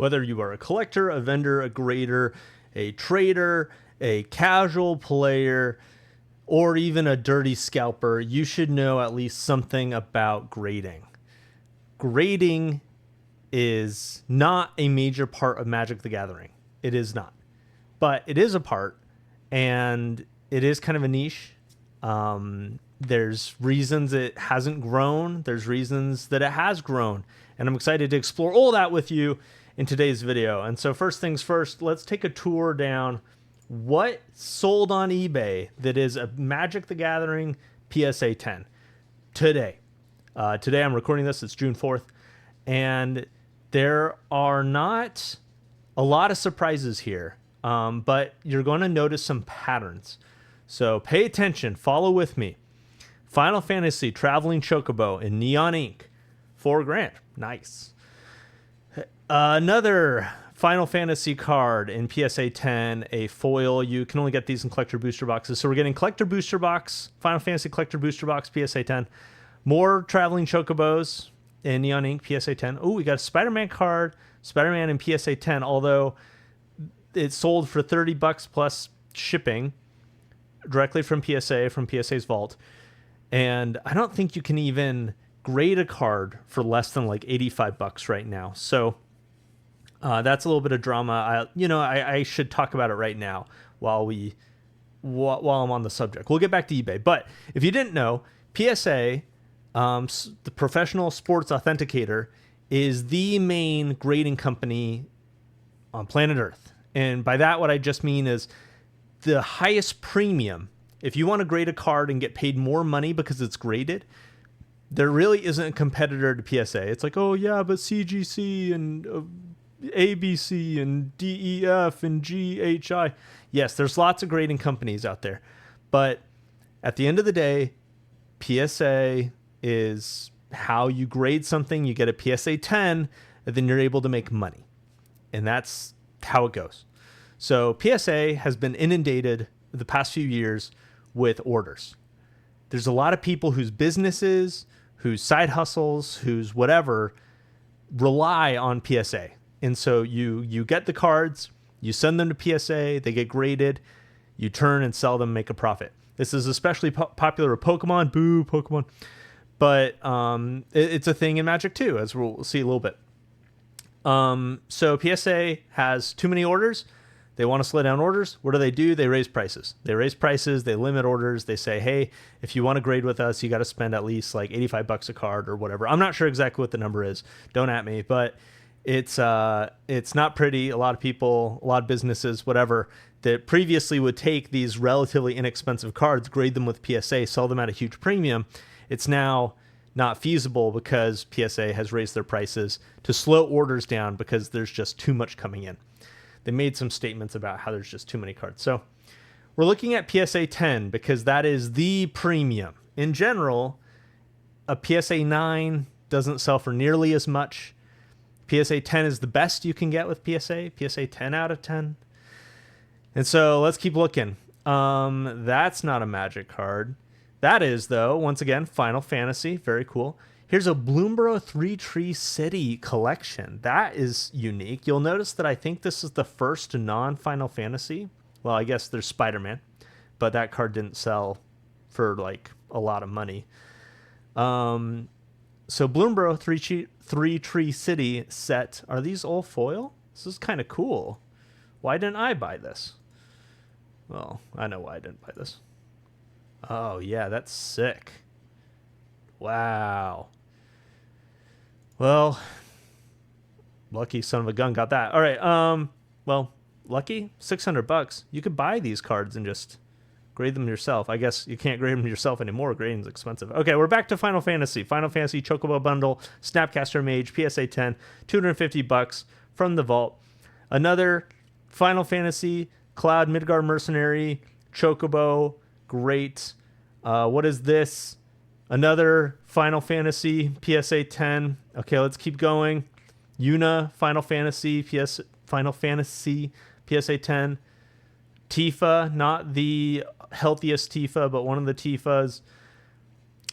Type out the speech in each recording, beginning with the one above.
Whether you are a collector, a vendor, a grader, a trader, a casual player, or even a dirty scalper, you should know at least something about grading. Grading is not a major part of Magic the Gathering. It is not. But it is a part, and it is kind of a niche. There's reasons it hasn't grown. There's reasons that it has grown. And I'm excited to explore all that with you in today's video. And so first things first, let's take a tour down what sold on eBay that is a Magic the Gathering PSA 10 today. Today I'm recording this, it's June 4th, and there are not a lot of surprises here, but you're going to notice some patterns. So pay attention, follow with me. Final Fantasy Traveling Chocobo in neon ink, $4,000, nice. Another Final Fantasy card in PSA 10, a foil. You can only get these in collector booster boxes. So we're getting collector booster box, Final Fantasy collector booster box, PSA 10. More Traveling Chocobos in neon ink, PSA 10. Oh, we got a Spider-Man card, Spider-Man in PSA 10, although it sold for $30 plus shipping directly from PSA's vault. And I don't think you can even grade a card for less than like $85 right now. So that's a little bit of drama. I should talk about it right now while I'm on the subject. We'll get back to eBay. But if you didn't know, PSA, the Professional Sports Authenticator, is the main grading company on planet Earth. And by that, what I just mean is the highest premium. If you want to grade a card and get paid more money because it's graded, there really isn't a competitor to PSA. It's like, oh yeah, but CGC and ABC and DEF and GHI. Yes, there's lots of grading companies out there. But at the end of the day, PSA is how you grade something. You get a PSA 10, and then you're able to make money. And that's how it goes. So PSA has been inundated the past few years with orders. There's a lot of people whose businesses, whose side hustles, whose whatever, rely on PSA. And so you get the cards, you send them to PSA, they get graded, you turn and sell them, make a profit. This is especially popular with Pokemon. Boo, Pokemon. But it's a thing in Magic too, as we'll see a little bit. So PSA has too many orders. They want to slow down orders. What do? They raise prices. They limit orders. They say, hey, if you want to grade with us, you got to spend at least like $85 a card or whatever. I'm not sure exactly what the number is. Don't at me, but it's not pretty. A lot of people, a lot of businesses, whatever, that previously would take these relatively inexpensive cards, grade them with PSA, sell them at a huge premium. It's now not feasible because PSA has raised their prices to slow orders down because there's just too much coming in. They made some statements about how there's just too many cards. So we're looking at PSA 10 because that is the premium. In general, a PSA 9 doesn't sell for nearly as much. PSA 10 is the best you can get with PSA 10 out of 10. And so let's keep looking. That's not a Magic card. That is, though, once again, Final Fantasy. Very cool. Here's a Bloomborough 3 Tree City collection. That is unique. You'll notice that I think this is the first non-Final Fantasy. Well, I guess there's Spider-Man, but that card didn't sell for like a lot of money. So Bloomborough 3 Tree City set. Are these all foil? This is kind of cool. Why didn't I buy this? Well, I know why I didn't buy this. Oh, yeah, that's sick. Wow. Well, lucky son of a gun got that. All right. Well, lucky $600. You could buy these cards and just grade them yourself. I guess you can't grade them yourself anymore. Grading's expensive. Okay, we're back to Final Fantasy. Final Fantasy Chocobo Bundle, Snapcaster Mage, PSA 10, $250 from the vault. Another Final Fantasy Cloud Midgard Mercenary Chocobo. Great. What is this? Another Final Fantasy PSA 10. Okay, let's keep going. Yuna Final Fantasy PSA 10. Tifa, not the healthiest Tifa, but one of the Tifas.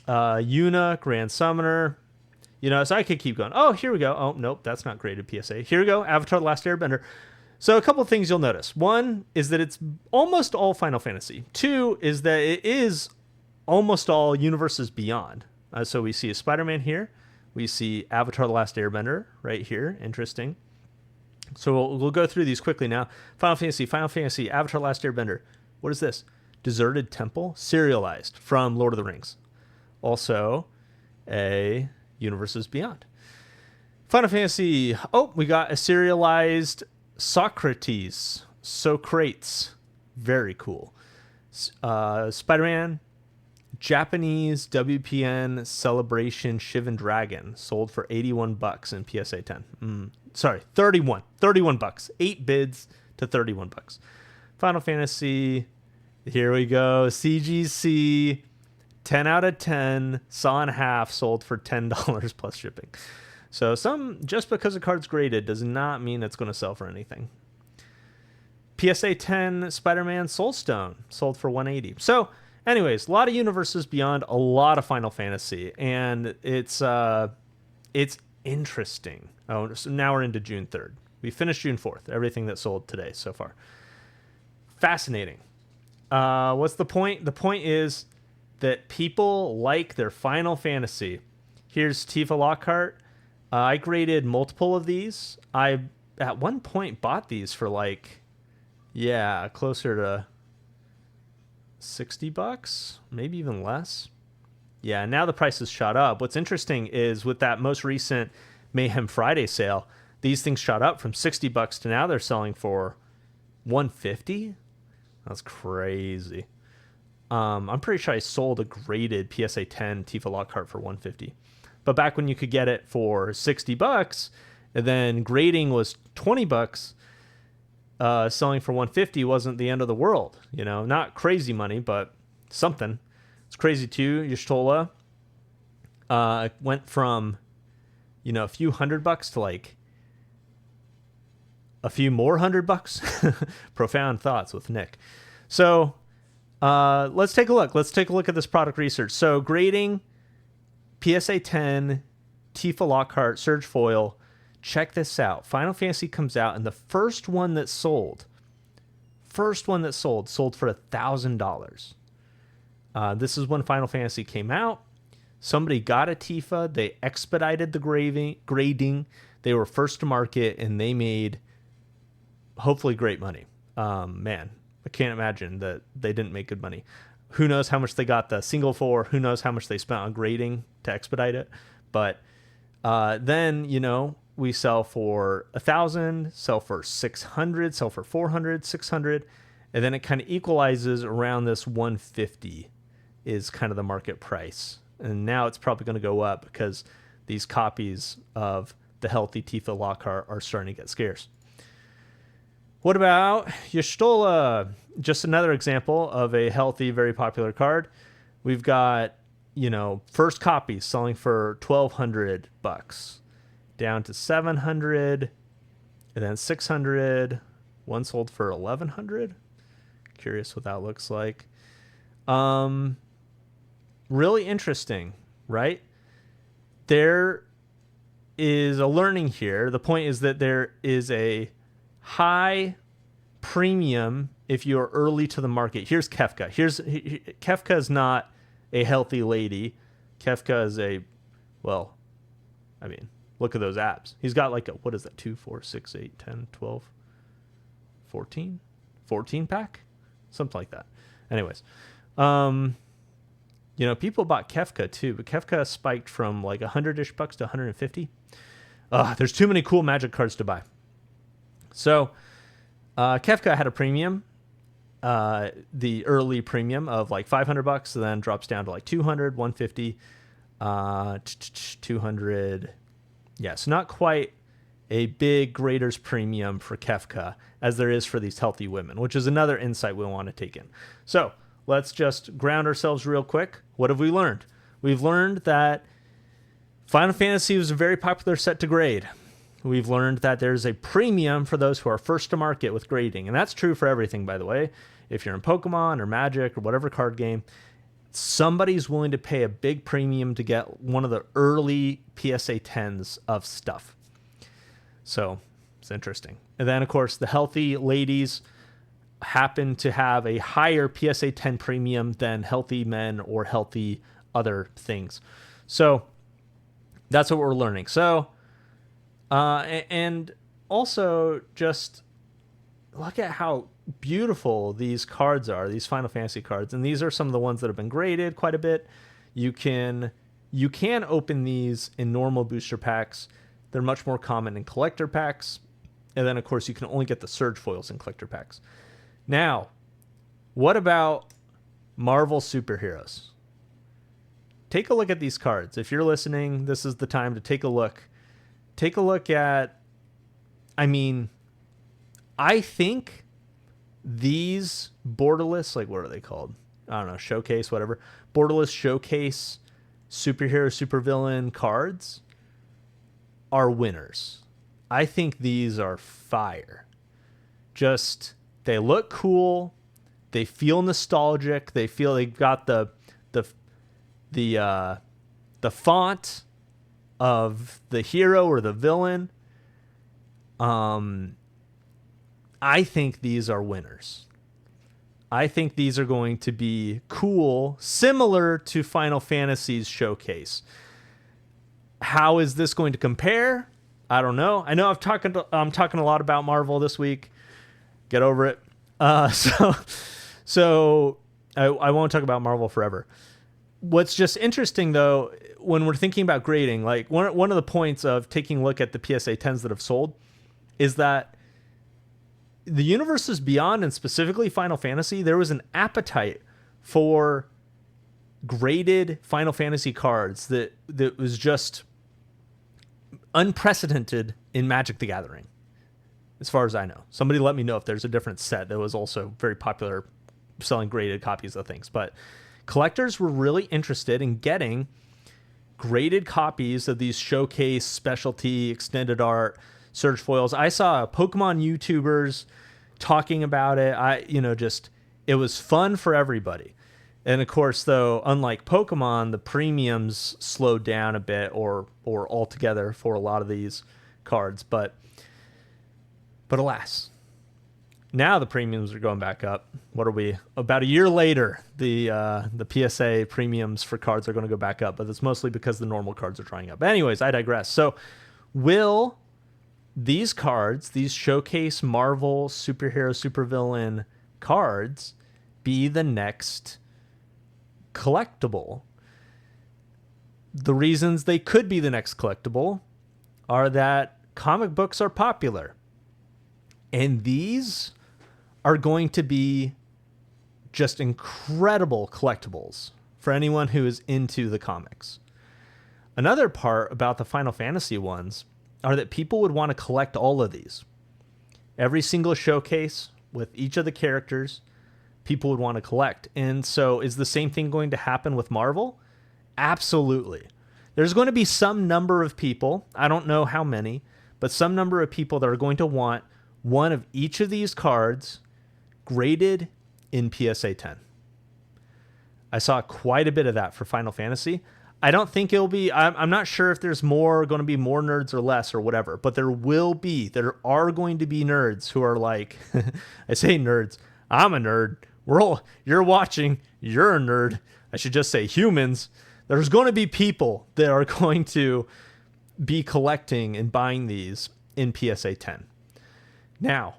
Yuna Grand Summoner. So I could keep going. Oh, here we go. Oh, nope, that's not graded PSA. Here we go, Avatar: The Last Airbender. So a couple of things you'll notice. One is that it's almost all Final Fantasy. Two is that it is almost all universes beyond. So we see a Spider-Man here. We see Avatar: The Last Airbender right here. Interesting. So we'll go through these quickly now. Final Fantasy, Avatar: The Last Airbender. What is this? Deserted Temple, serialized from Lord of the Rings. Also, a Universes Beyond. Final Fantasy. Oh, we got a serialized Socrates. Very cool. Spider-Man. Japanese WPN Celebration Shivan Dragon sold for $81 in PSA 10. Sorry, 31 bucks. 8 bids to 31 bucks. Final Fantasy. Here we go. CGC. 10 out of 10. Saw and a half sold for $10 plus shipping. So just because a card's graded does not mean it's going to sell for anything. PSA 10 Spider-Man Soulstone sold for $180. So anyways, a lot of universes beyond, a lot of Final Fantasy, and it's interesting. Oh, so now we're into June 3rd. We finished June 4th. Everything that sold today so far. Fascinating. What's the point? The point is that people like their Final Fantasy. Here's Tifa Lockhart. I graded multiple of these. I at one point bought these for closer to $60, maybe even less. Yeah, now the price has shot up. What's interesting is with that most recent Mayhem Friday sale, these things shot up from $60 to now they're selling for $150. That's crazy. I'm pretty sure I sold a graded PSA 10 Tifa Lockhart for $150. But back when you could get it for $60, and then grading was $20, selling for $150 wasn't the end of the world. Not crazy money, but something. It's crazy too. Y'shtola went from a few $100 to a few more $100. Profound thoughts with Nick. So let's take a look. Let's take a look at this product research. So grading PSA 10 Tifa Lockhart Surge Foil. Check this out. Final Fantasy comes out, and the first one that sold sold for $1,000. This is when Final Fantasy came out. Somebody got a Tifa. They expedited the grading. They were first to market, and they made hopefully great money. Man, I can't imagine that they didn't make good money. Who knows how much they got the single for? Who knows how much they spent on grading to expedite it? But then, we sell for $1,000, sell for $600, sell for $400, $600, and then it kind of equalizes around this $150 is kind of the market price. And now it's probably going to go up because these copies of the healthy Tifa Lockhart are starting to get scarce. What about Y'shtola? Just another example of a healthy, very popular card. We've got, first copies selling for $1,200, down to $700, and then $600. One sold for $1,100. Curious what that looks like. Really interesting, right? There is a learning here. The point is that there is a high premium if you're early to the market. Here's Kefka. Kefka is not a healthy lady. Kefka is look at those abs. He's got what is that, 2, 4, 6, 8, 10, 12, 14 pack? Something like that. Anyways, people bought Kefka too, but Kefka spiked from $100-ish to $150. There's too many cool Magic cards to buy. So Kefka had a premium, the early premium of $500, and then drops down to $200, $150, $200. Yes, not quite a big graders premium for Kefka as there is for these healthy women, which is another insight we want to take in. So let's just ground ourselves real quick. What have we learned? We've learned that Final Fantasy was a very popular set to grade. We've learned that there's a premium for those who are first to market with grading. And that's true for everything, by the way. If you're in Pokemon or Magic or whatever card game, somebody's willing to pay a big premium to get one of the early PSA 10s of stuff. So it's interesting. And then, of course, the healthy ladies happen to have a higher PSA 10 premium than healthy men or healthy other things. So that's what we're learning. So, and also just look at how beautiful these cards are, these Final Fantasy cards. And these are some of the ones that have been graded quite a bit. You can open these in normal booster packs. They're much more common in collector packs. And then, of course, you can only get the Surge foils in collector packs. Now, what about Marvel superheroes? Take a look at these cards. If you're listening, this is the time to take a look. Take a look at, I mean, I think these borderless, like what are they called? I don't know, showcase, whatever. Borderless showcase superhero, supervillain cards are winners. I think these are fire. Just, they look cool. They feel nostalgic. They feel they've got the font of the hero or the villain. I think these are winners. I think these are going to be cool, similar to Final Fantasy's showcase. How is this going to compare? I don't know. I know I'm talking a lot about Marvel this week. Get over it. So I won't talk about Marvel forever. What's just interesting, though, when we're thinking about grading, like one of the points of taking a look at the PSA 10s that have sold is that the universes beyond, and specifically Final Fantasy, there was an appetite for graded Final Fantasy cards that was just unprecedented in Magic the Gathering, as far as I know. Somebody let me know if there's a different set that was also very popular selling graded copies of things. But collectors were really interested in getting graded copies of these showcase, specialty, extended art, Surge foils. I saw Pokemon YouTubers talking about it. It was fun for everybody. And of course, though, unlike Pokemon, the premiums slowed down a bit or altogether for a lot of these cards. But alas, now the premiums are going back up. What are we? About a year later, the PSA premiums for cards are going to go back up, but it's mostly because the normal cards are drying up. But anyways, I digress. So will these cards, these showcase Marvel superhero, supervillain cards, be the next collectible? The reasons they could be the next collectible are that comic books are popular, and these are going to be just incredible collectibles for anyone who is into the comics. Another part about the Final Fantasy ones are that people would want to collect all of these. Every single showcase with each of the characters, people would want to collect. And so is the same thing going to happen with Marvel? Absolutely. There's going to be some number of people, I don't know how many, but some number of people that are going to want one of each of these cards graded in PSA 10. I saw quite a bit of that for Final Fantasy. I don't think it'll be, I'm not sure if there's going to be more nerds or less or whatever, but there are going to be nerds who are like, I say nerds, I'm a nerd. You're watching, you're a nerd. I should just say humans. There's going to be people that are going to be collecting and buying these in PSA 10. Now,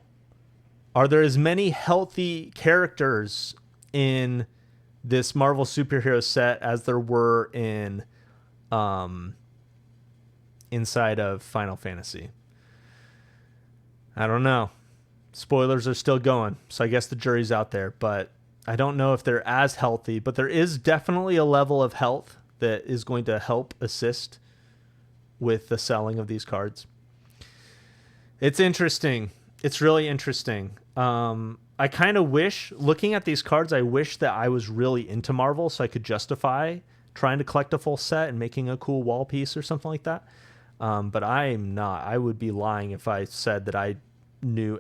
are there as many healthy characters in this Marvel superhero set as there were in inside of Final Fantasy? I don't know. Spoilers are still going, so I guess the jury's out there, but I don't know if they're as healthy, but there is definitely a level of health that is going to help assist with the selling of these cards. It's interesting. It's really interesting. I kind of wish, looking at these cards, I wish that I was really into Marvel so I could justify trying to collect a full set and making a cool wall piece or something like that. But I'm not. I would be lying if I said that I knew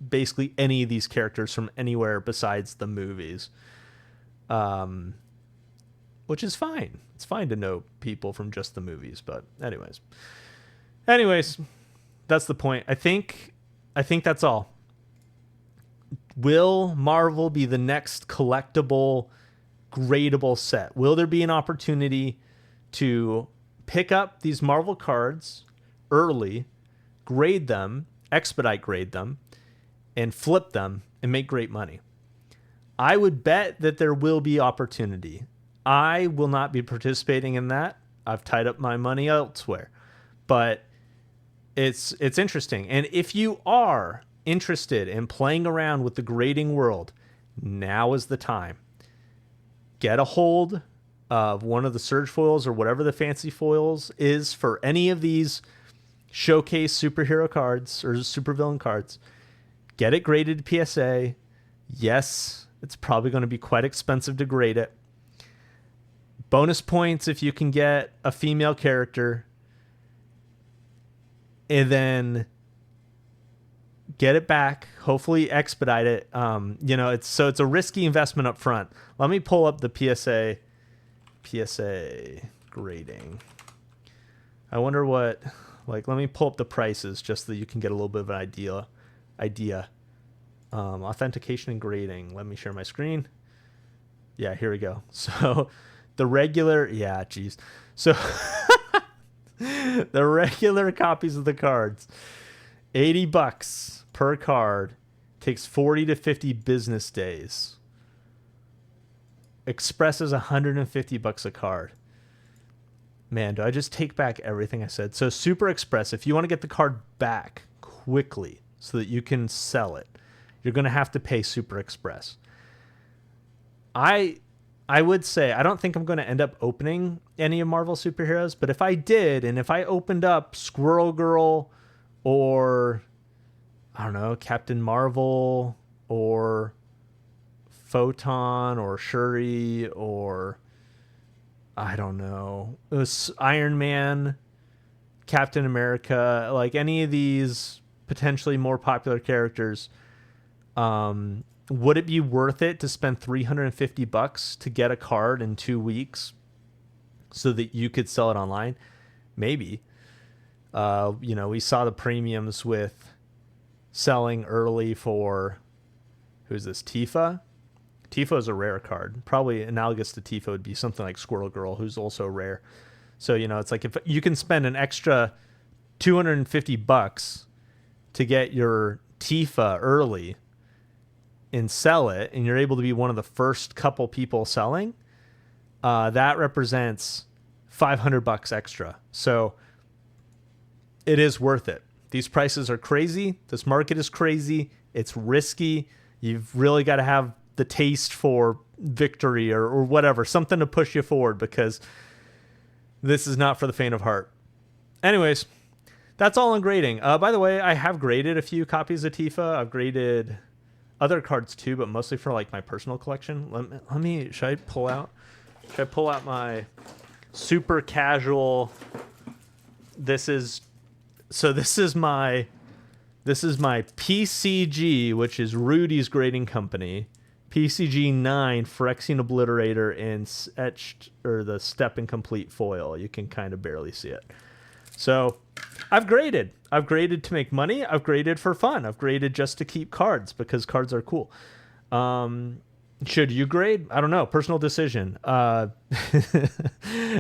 basically any of these characters from anywhere besides the movies. which is fine. It's fine to know people from just the movies, but anyways, that's the point. I think that's all. Will Marvel be the next collectible, gradable set? Will there be an opportunity to pick up these Marvel cards early, grade them, expedite grade them, and flip them and make great money? I would bet that there will be opportunity. I will not be participating in that. I've tied up my money elsewhere. But it's interesting. And if you are interested in playing around with the grading world, now is the time. Get a hold of one of the Surge foils or whatever the fancy foils is for any of these showcase superhero cards or supervillain cards. Get it graded to PSA. Yes, it's probably going to be quite expensive to grade it. Bonus points if you can get a female character. And then get it back, hopefully expedite it. It's a risky investment up front. Let me pull up the PSA grading. I wonder what, let me pull up the prices just so that you can get a little bit of an idea. Authentication and grading. Let me share my screen. Yeah, here we go. So the regular, So the regular copies of the cards, $80 per card, takes 40 to 50 business days. Express is $150 a card. Man, do I just take back everything I said? So Super Express, if you want to get the card back quickly so that you can sell it, you're going to have to pay Super Express. I would say, I don't think I'm going to end up opening any of Marvel superheroes, but if I did, and if I opened up Squirrel Girl or, I don't know, Captain Marvel or Photon or Shuri or, I don't know, it was Iron Man, Captain America, like any of these potentially more popular characters, would it be worth it to spend $350 to get a card in 2 weeks so that you could sell it online? Maybe. We saw the premiums with selling early for, who's this, Tifa? Tifa is a rare card. Probably analogous to Tifa would be something like Squirrel Girl, who's also rare. So, it's like if you can spend an extra $250 to get your Tifa early and sell it, and you're able to be one of the first couple people selling, that represents $500 extra. So it is worth it. These prices are crazy. This market is crazy. It's risky. You've really got to have the taste for victory or whatever, something to push you forward, because this is not for the faint of heart. Anyways, that's all on grading. By the way, I have graded a few copies of Tifa. I've graded other cards too, but mostly for my personal collection. Should I pull out my super casual? This is my PCG, which is Rudy's grading company. PCG 9 Phyrexian Obliterator in etched, or the step and complete foil. You can kind of barely see it. So I've graded. I've graded to make money. I've graded for fun. I've graded just to keep cards because cards are cool. Should you grade? I don't know. Personal decision.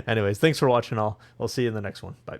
Anyways, thanks for watching all. I'll see you in the next one. Bye.